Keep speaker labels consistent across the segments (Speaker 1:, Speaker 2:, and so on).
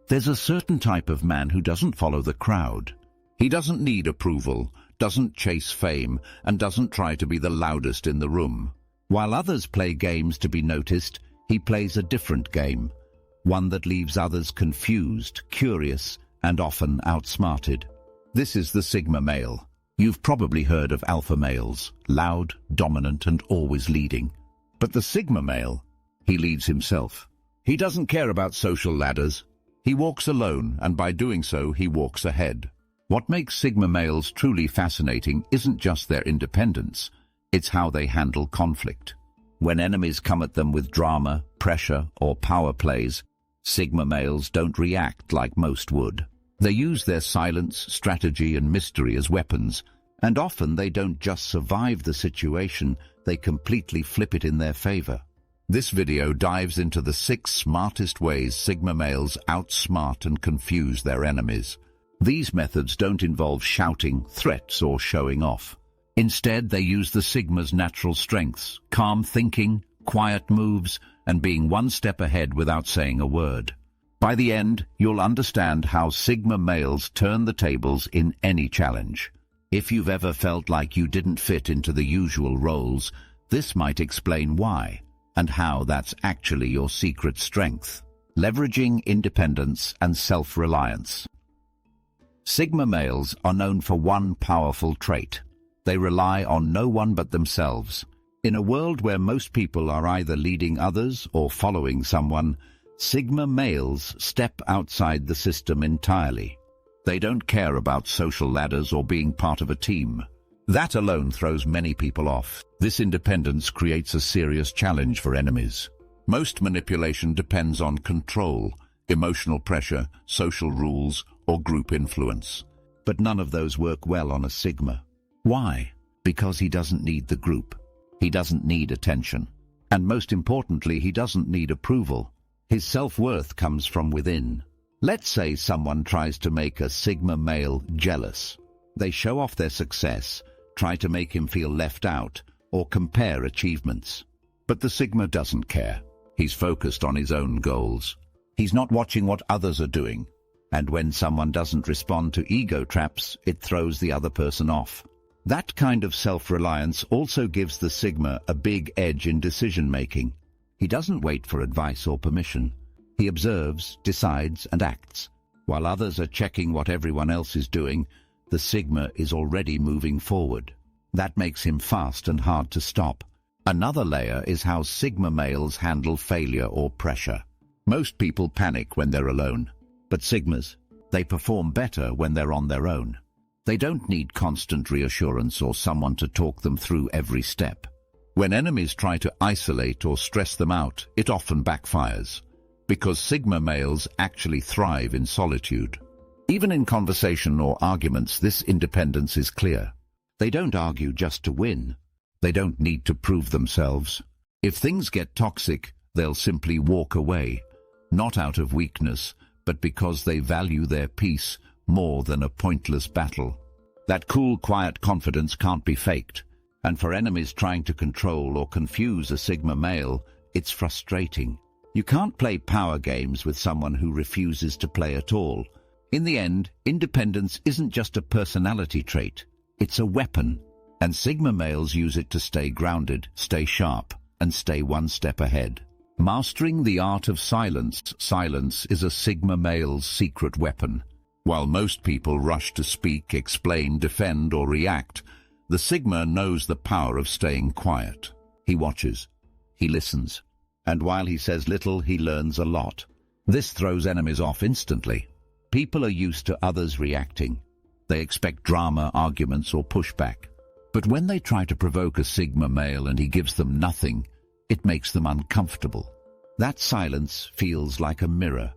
Speaker 1: There's a certain type of man who doesn't follow the crowd. He doesn't need approval, doesn't chase fame, and doesn't try to be the loudest in the room. While others play games to be noticed, he plays a different game, one that leaves others confused, curious, and often outsmarted. This is the Sigma male. You've probably heard of alpha males, loud, dominant, and always leading. But the Sigma male, he leads himself. He doesn't care about social ladders. He walks alone, and by doing so, he walks ahead. What makes Sigma males truly fascinating isn't just their independence, it's how they handle conflict. When enemies come at them with drama, pressure, or power plays, Sigma males don't react like most would. They use their silence, strategy, and mystery as weapons, and often they don't just survive the situation, they completely flip it in their favor. This video dives into the 6 smartest ways Sigma males outsmart and confuse their enemies. These methods don't involve shouting, threats, or showing off. Instead, they use the Sigma's natural strengths, calm thinking, quiet moves, and being one step ahead without saying a word. By the end, you'll understand how Sigma males turn the tables in any challenge. If you've ever felt like you didn't fit into the usual roles, this might explain why, and how that's actually your secret strength. Leveraging independence and self-reliance. Sigma males are known for one powerful trait. They rely on no one but themselves. In a world where most people are either leading others or following someone, Sigma males step outside the system entirely. They don't care about social ladders or being part of a team. That alone throws many people off. This independence creates a serious challenge for enemies. Most manipulation depends on control, emotional pressure, social rules, or group influence. But none of those work well on a Sigma. Why? Because he doesn't need the group. He doesn't need attention. And most importantly, he doesn't need approval. His self-worth comes from within. Let's say someone tries to make a Sigma male jealous. They show off their success, try to make him feel left out, or compare achievements. But the Sigma doesn't care. He's focused on his own goals. He's not watching what others are doing. And when someone doesn't respond to ego traps, it throws the other person off. That kind of self-reliance also gives the Sigma a big edge in decision-making. He doesn't wait for advice or permission. He observes, decides, and acts. While others are checking what everyone else is doing, the Sigma is already moving forward. That makes him fast and hard to stop. Another layer is how Sigma males handle failure or pressure. Most people panic when they're alone. But Sigmas, they perform better when they're on their own. They don't need constant reassurance or someone to talk them through every step. When enemies try to isolate or stress them out, it often backfires, because Sigma males actually thrive in solitude. Even in conversation or arguments, this independence is clear. They don't argue just to win. They don't need to prove themselves. If things get toxic, they'll simply walk away, not out of weakness, but because they value their peace more than a pointless battle. That cool, quiet confidence can't be faked. And for enemies trying to control or confuse a Sigma male, it's frustrating. You can't play power games with someone who refuses to play at all. In the end, independence isn't just a personality trait. It's a weapon. And Sigma males use it to stay grounded, stay sharp, and stay one step ahead. Mastering the art of silence. Silence is a Sigma male's secret weapon. While most people rush to speak, explain, defend, or react, the Sigma knows the power of staying quiet. He watches. He listens. And while he says little, he learns a lot. This throws enemies off instantly. People are used to others reacting. They expect drama, arguments, or pushback. But when they try to provoke a Sigma male and he gives them nothing, it makes them uncomfortable. That silence feels like a mirror.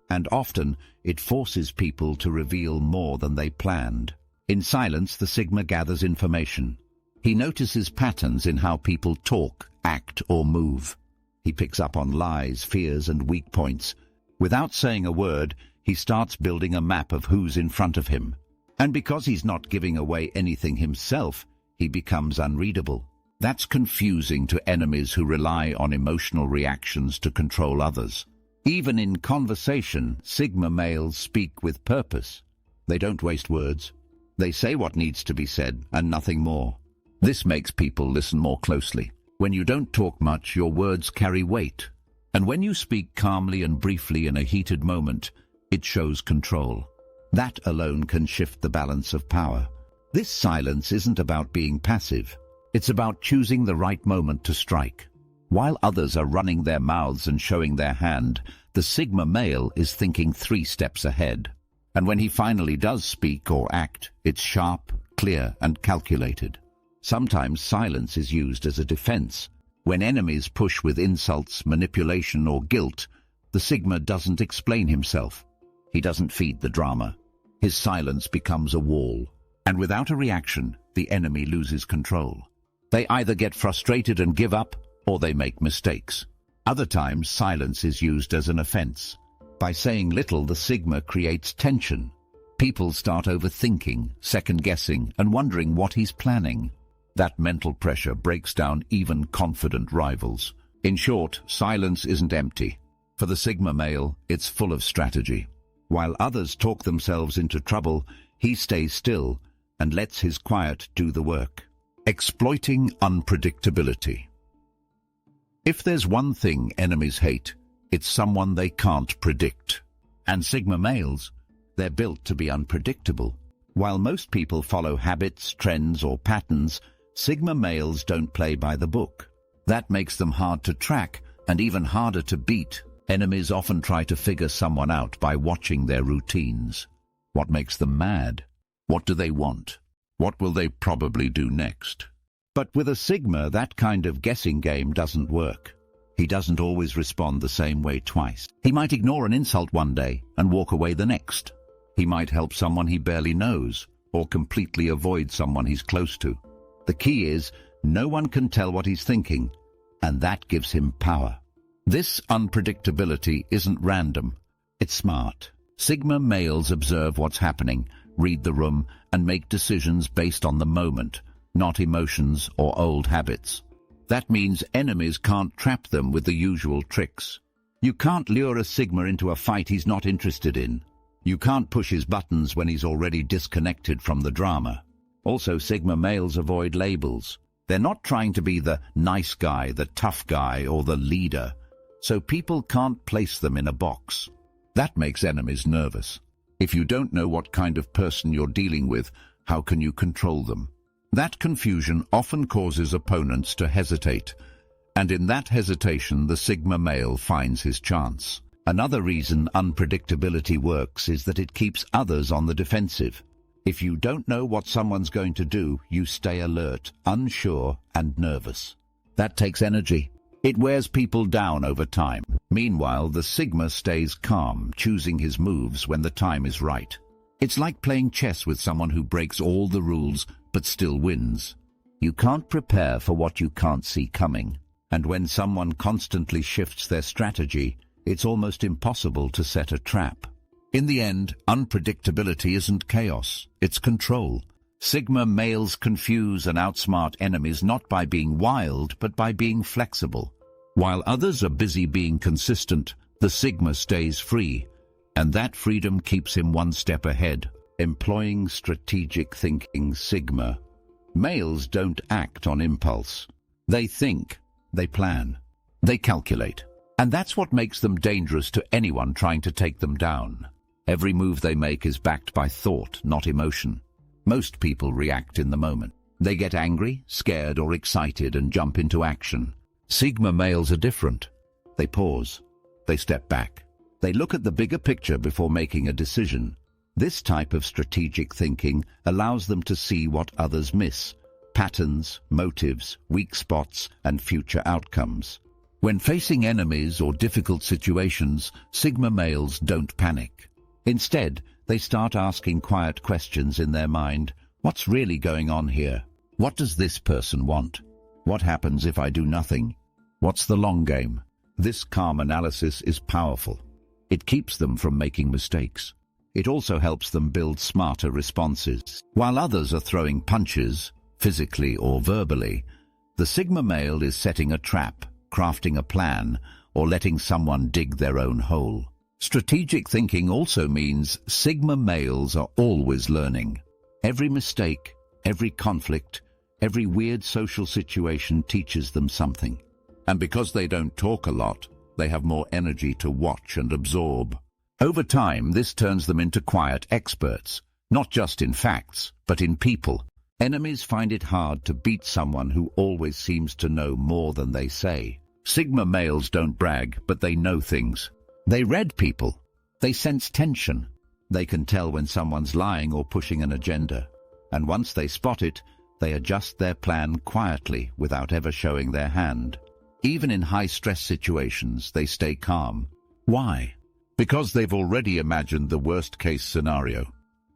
Speaker 1: And often, it forces people to reveal more than they planned. In silence, the Sigma gathers information. He notices patterns in how people talk, act, or move. He picks up on lies, fears, and weak points. Without saying a word, he starts building a map of who's in front of him. And because he's not giving away anything himself, he becomes unreadable. That's confusing to enemies who rely on emotional reactions to control others. Even in conversation, Sigma males speak with purpose. They don't waste words. They say what needs to be said and nothing more. This makes people listen more closely. When you don't talk much, your words carry weight. And when you speak calmly and briefly in a heated moment, it shows control. That alone can shift the balance of power. This silence isn't about being passive. It's about choosing the right moment to strike. While others are running their mouths and showing their hand, the Sigma male is thinking 3 steps ahead. And when he finally does speak or act, it's sharp, clear, and calculated. Sometimes silence is used as a defense. When enemies push with insults, manipulation, or guilt, the Sigma doesn't explain himself. He doesn't feed the drama. His silence becomes a wall. And without a reaction, the enemy loses control. They either get frustrated and give up, or they make mistakes. Other times, silence is used as an offense. By saying little, the Sigma creates tension. People start overthinking, second-guessing, and wondering what he's planning. That mental pressure breaks down even confident rivals. In short, silence isn't empty. For the Sigma male, it's full of strategy. While others talk themselves into trouble, he stays still and lets his quiet do the work. Exploiting unpredictability. If there's one thing enemies hate, it's someone they can't predict. And Sigma males, they're built to be unpredictable. While most people follow habits, trends, or patterns, Sigma males don't play by the book. That makes them hard to track and even harder to beat. Enemies often try to figure someone out by watching their routines. What makes them mad? What do they want? What will they probably do next? But with a Sigma, that kind of guessing game doesn't work. He doesn't always respond the same way twice. He might ignore an insult one day and walk away the next. He might help someone he barely knows or completely avoid someone he's close to. The key is, no one can tell what he's thinking, and that gives him power. This unpredictability isn't random. It's smart. Sigma males observe what's happening, read the room, and make decisions based on the moment, not emotions or old habits. That means enemies can't trap them with the usual tricks. You can't lure a Sigma into a fight he's not interested in. You can't push his buttons when he's already disconnected from the drama. Also, Sigma males avoid labels. They're not trying to be the nice guy, the tough guy, or the leader, so people can't place them in a box. That makes enemies nervous. If you don't know what kind of person you're dealing with, how can you control them? That confusion often causes opponents to hesitate, and in that hesitation the Sigma male finds his chance. Another reason unpredictability works is that it keeps others on the defensive. If you don't know what someone's going to do, you stay alert, unsure, and nervous. That takes energy. It wears people down over time. Meanwhile, the Sigma stays calm, choosing his moves when the time is right. It's like playing chess with someone who breaks all the rules but still wins. You can't prepare for what you can't see coming. And when someone constantly shifts their strategy, it's almost impossible to set a trap. In the end, unpredictability isn't chaos, it's control. Sigma males confuse and outsmart enemies not by being wild, but by being flexible. While others are busy being consistent, the Sigma stays free, and that freedom keeps him one step ahead. Employing strategic thinking. Sigma males don't act on impulse. They think, they plan, they calculate. And that's what makes them dangerous to anyone trying to take them down. Every move they make is backed by thought, not emotion. Most people react in the moment. They get angry, scared, or excited and jump into action. Sigma males are different. They pause. They step back. They look at the bigger picture before making a decision. This type of strategic thinking allows them to see what others miss: patterns, motives, weak spots, and future outcomes. When facing enemies or difficult situations, Sigma males don't panic. Instead, they start asking quiet questions in their mind. What's really going on here? What does this person want? What happens if I do nothing? What's the long game? This calm analysis is powerful. It keeps them from making mistakes. It also helps them build smarter responses. While others are throwing punches, physically or verbally, the Sigma male is setting a trap, crafting a plan, or letting someone dig their own hole. Strategic thinking also means Sigma males are always learning. Every mistake, every conflict, every weird social situation teaches them something. And because they don't talk a lot, they have more energy to watch and absorb. Over time, this turns them into quiet experts, not just in facts, but in people. Enemies find it hard to beat someone who always seems to know more than they say. Sigma males don't brag, but they know things. They read people. They sense tension. They can tell when someone's lying or pushing an agenda. And once they spot it, they adjust their plan quietly without ever showing their hand. Even in high-stress situations, they stay calm. Why? Because they've already imagined the worst-case scenario.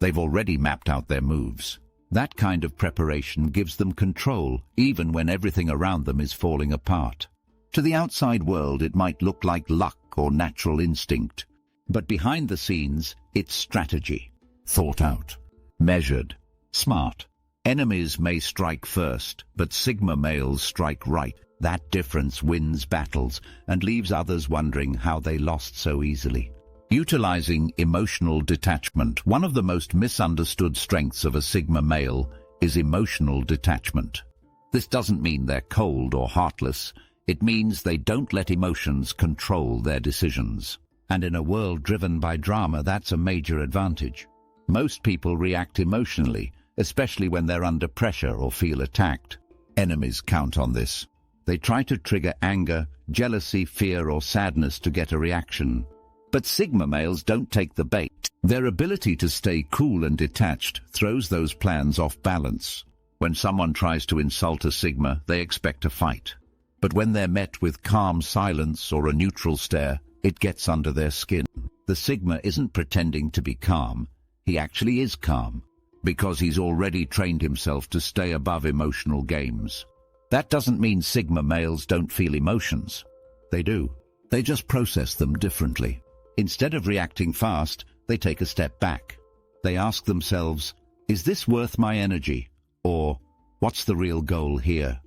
Speaker 1: They've already mapped out their moves. That kind of preparation gives them control, even when everything around them is falling apart. To the outside world, it might look like luck or natural instinct. But behind the scenes, it's strategy. Thought out. Measured. Smart. Enemies may strike first, but Sigma males strike right. That difference wins battles and leaves others wondering how they lost so easily. Utilizing emotional detachment. One of the most misunderstood strengths of a Sigma male is emotional detachment. This doesn't mean they're cold or heartless. It means they don't let emotions control their decisions. And in a world driven by drama, that's a major advantage. Most people react emotionally, especially when they're under pressure or feel attacked. Enemies count on this. They try to trigger anger, jealousy, fear, or sadness to get a reaction. But Sigma males don't take the bait. Their ability to stay cool and detached throws those plans off balance. When someone tries to insult a Sigma, they expect a fight. But when they're met with calm silence or a neutral stare, it gets under their skin. The Sigma isn't pretending to be calm. He actually is calm, because he's already trained himself to stay above emotional games. That doesn't mean Sigma males don't feel emotions. They do. They just process them differently. Instead of reacting fast, they take a step back. They ask themselves, is this worth my energy? Or, what's the real goal here?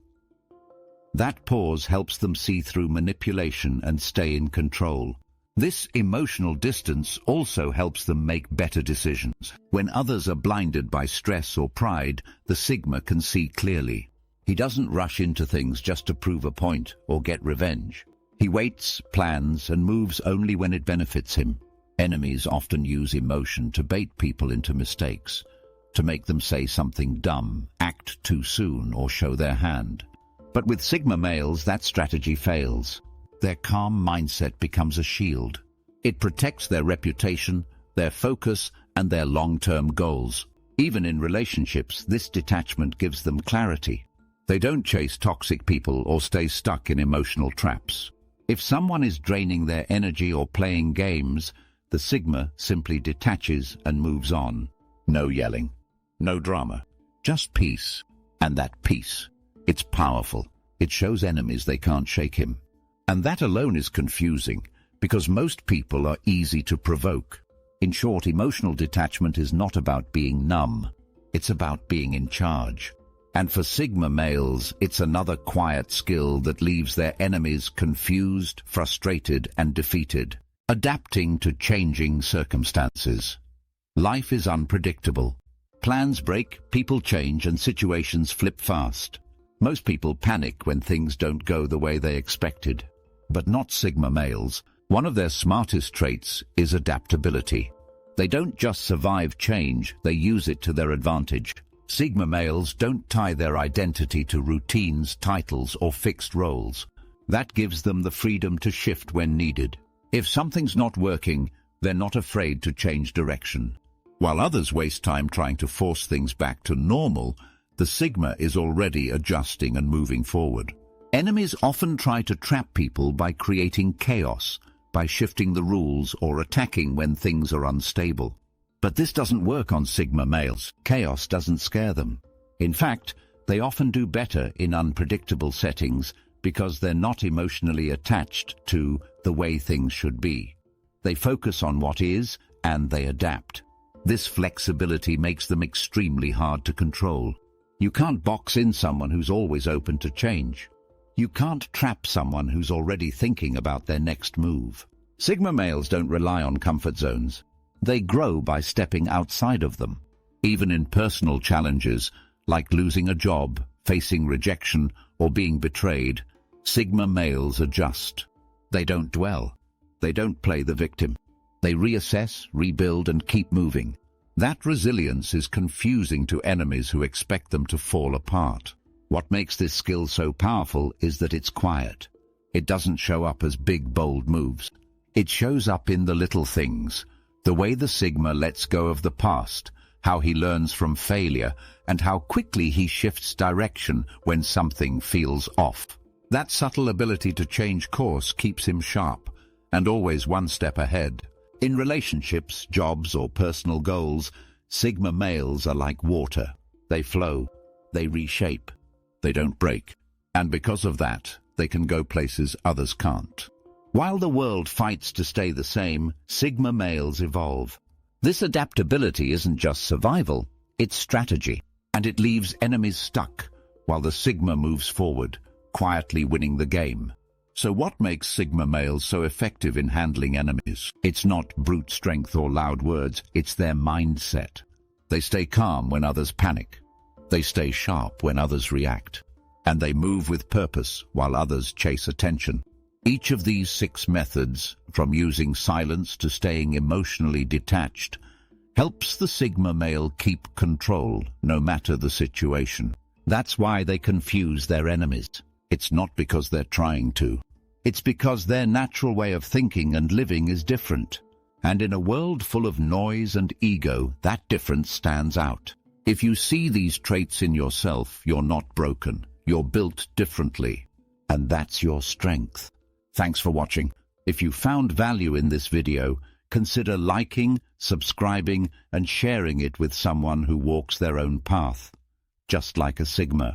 Speaker 1: That pause helps them see through manipulation and stay in control. This emotional distance also helps them make better decisions. When others are blinded by stress or pride, the Sigma can see clearly. He doesn't rush into things just to prove a point or get revenge. He waits, plans, and moves only when it benefits him. Enemies often use emotion to bait people into mistakes, to make them say something dumb, act too soon, or show their hand. But with Sigma males, that strategy fails. Their calm mindset becomes a shield. It protects their reputation, their focus, and their long-term goals. Even in relationships, this detachment gives them clarity. They don't chase toxic people or stay stuck in emotional traps. If someone is draining their energy or playing games, the Sigma simply detaches and moves on. No yelling, no drama, just peace. And that peace, it's powerful. It shows enemies they can't shake him. And that alone is confusing, because most people are easy to provoke. In short, emotional detachment is not about being numb. It's about being in charge. And for Sigma males, it's another quiet skill that leaves their enemies confused, frustrated, and defeated. Adapting to changing circumstances. Life is unpredictable. Plans break, people change, and situations flip fast. Most people panic when things don't go the way they expected. But not Sigma males. One of their smartest traits is adaptability. They don't just survive change, they use it to their advantage. Sigma males don't tie their identity to routines, titles, or fixed roles. That gives them the freedom to shift when needed. If something's not working, they're not afraid to change direction. While others waste time trying to force things back to normal, the Sigma is already adjusting and moving forward. Enemies often try to trap people by creating chaos, by shifting the rules or attacking when things are unstable. But this doesn't work on Sigma males. Chaos doesn't scare them. In fact, they often do better in unpredictable settings because they're not emotionally attached to the way things should be. They focus on what is, and they adapt. This flexibility makes them extremely hard to control. You can't box in someone who's always open to change. You can't trap someone who's already thinking about their next move. Sigma males don't rely on comfort zones. They grow by stepping outside of them. Even in personal challenges, like losing a job, facing rejection, or being betrayed, Sigma males adjust. They don't dwell. They don't play the victim. They reassess, rebuild, and keep moving. That resilience is confusing to enemies who expect them to fall apart. What makes this skill so powerful is that it's quiet. It doesn't show up as big, bold moves. It shows up in the little things, the way the Sigma lets go of the past, how he learns from failure, and how quickly he shifts direction when something feels off. That subtle ability to change course keeps him sharp and always one step ahead. In relationships, jobs, or personal goals, Sigma males are like water. They flow, they reshape, they don't break. And because of that, they can go places others can't. While the world fights to stay the same, Sigma males evolve. This adaptability isn't just survival, it's strategy. And it leaves enemies stuck, while the Sigma moves forward, quietly winning the game. So what makes Sigma males so effective in handling enemies? It's not brute strength or loud words, it's their mindset. They stay calm when others panic. They stay sharp when others react. And they move with purpose while others chase attention. Each of these 6 methods, from using silence to staying emotionally detached, helps the Sigma male keep control no matter the situation. That's why they confuse their enemies. It's not because they're trying to. It's because their natural way of thinking and living is different. And in a world full of noise and ego, that difference stands out. If you see these traits in yourself, you're not broken. You're built differently. And that's your strength. Thanks for watching. If you found value in this video, consider liking, subscribing, and sharing it with someone who walks their own path, just like a Sigma.